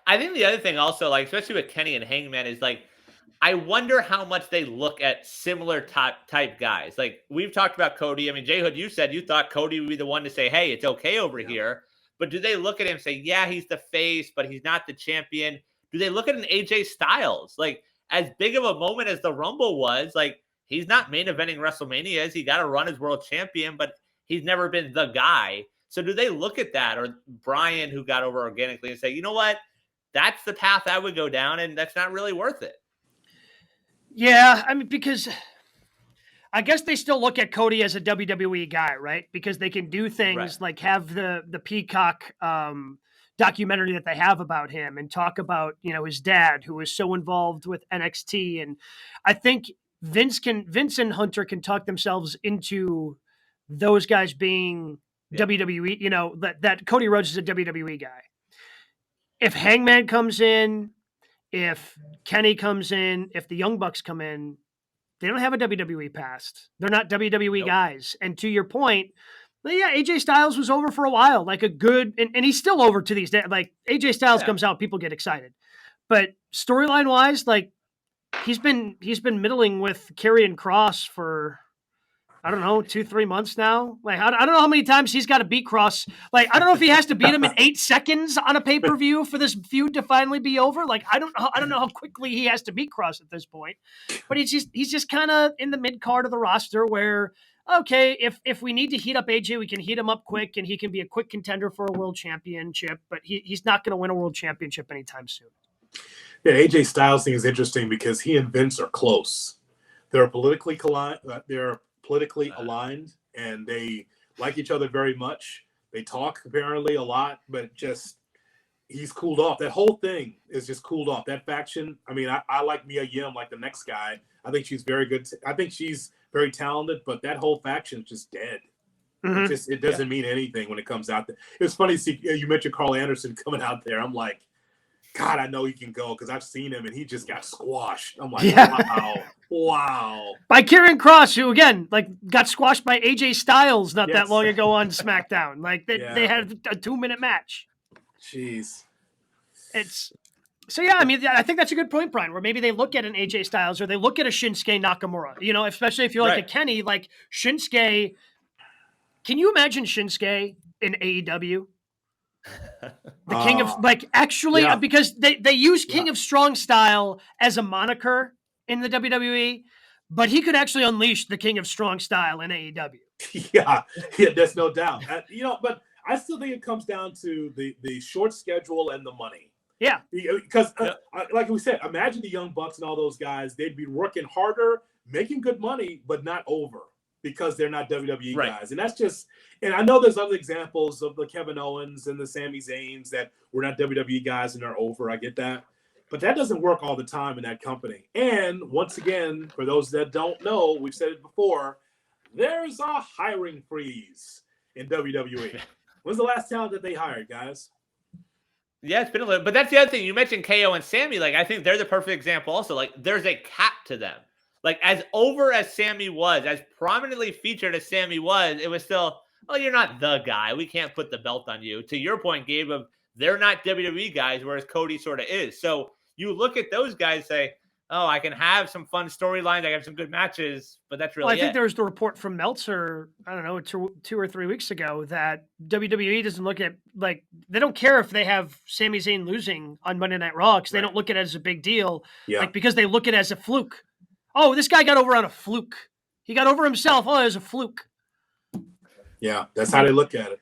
I think the other thing also, like, especially with Kenny and Hangman, is like, I wonder how much they look at similar type guys. Like, we've talked about Cody. I mean, J Hood, you said you thought Cody would be the one to say, hey, it's okay over here. But do they look at him and say, yeah, he's the face, but he's not the champion? Do they look at an AJ Styles? Like, as big of a moment as the Rumble was, like, he's not main eventing WrestleManias. He got to run as world champion, but he's never been the guy. So do they look at that, or Brian, who got over organically, and say, you know what? That's the path I would go down, and that's not really worth it. Yeah, I mean, because I guess they still look at Cody as a WWE guy, right? Because they can do things like have the Peacock documentary that they have about him and talk about, his dad, who was so involved with NXT. And I think Vince and Hunter can talk themselves into those guys being WWE, that Cody Rhodes is a WWE guy. If Hangman comes in, if Kenny comes in, if the Young Bucks come in, they don't have a WWE past. They're not WWE guys. And to your point, AJ Styles was over for a while, like a good, and he's still over to these days. Like AJ Styles comes out, people get excited. But storyline wise, like he's been middling with Karrion Kross for, I don't know, 2-3 months now. Like, I don't know how many times he's got to beat Cross. Like, I don't know if he has to beat him in 8 seconds on a pay-per-view for this feud to finally be over. Like, I don't know how quickly he has to beat Cross at this point. But he's just kind of in the mid-card of the roster where, okay, if we need to heat up AJ, we can heat him up quick, and he can be a quick contender for a world championship. But he's not going to win a world championship anytime soon. Yeah, AJ Styles thing is interesting because he and Vince are close. They're politically aligned, and they like each other very much. They talk apparently a lot, but just he's cooled off. That whole thing is just cooled off. That faction, I mean, I like Mia Yim like the next guy. I think she's very good. I think she's very talented, but that whole faction is just dead. Mm-hmm. It doesn't mean anything when it comes out there. It was funny to see you mentioned Carl Anderson coming out there. I'm like, God, I know he can go because I've seen him and he just got squashed. I'm like, wow. By Karrion Kross, who again, like, got squashed by AJ Styles not that long ago on SmackDown. Like they had a 2-minute match. Jeez. I mean, I think that's a good point, Brian, where maybe they look at an AJ Styles or they look at a Shinsuke Nakamura, especially if you're like a Kenny, like Shinsuke. Can you imagine Shinsuke in AEW? The King of, because they use King of Strong Style as a moniker in the WWE, but he could actually unleash the King of Strong Style in AEW. Yeah, there's no doubt. But I still think it comes down to the short schedule and the money. Yeah. Because, like we said, imagine the Young Bucks and all those guys. They'd be working harder, making good money, but not over because they're not WWE guys. And that's just – and I know there's other examples of the Kevin Owens and the Sami Zayns that were not WWE guys and they're over. I get that. But that doesn't work all the time in that company. And once again, for those that don't know, we've said it before, there's a hiring freeze in WWE. When's the last talent that they hired, guys? Yeah, it's been a little, but that's the other thing. You mentioned KO and Sammy. Like, I think they're the perfect example also. Like, there's a cap to them. Like, as over as Sammy was, as prominently featured as Sammy was, it was still, oh, you're not the guy. We can't put the belt on you. To your point, Gabe, of they're not WWE guys, whereas Cody sort of is. So you look at those guys, say, oh, I can have some fun storylines. I can have some good matches, but that's really I think there was the report from Meltzer, I don't know, 2 or 3 weeks ago that WWE doesn't look at, like, they don't care if they have Sami Zayn losing on Monday Night Raw because they don't look at it as a big deal, like, because they look at it as a fluke. Oh, this guy got over on a fluke. He got over himself. Oh, it was a fluke. Yeah, that's how they look at it.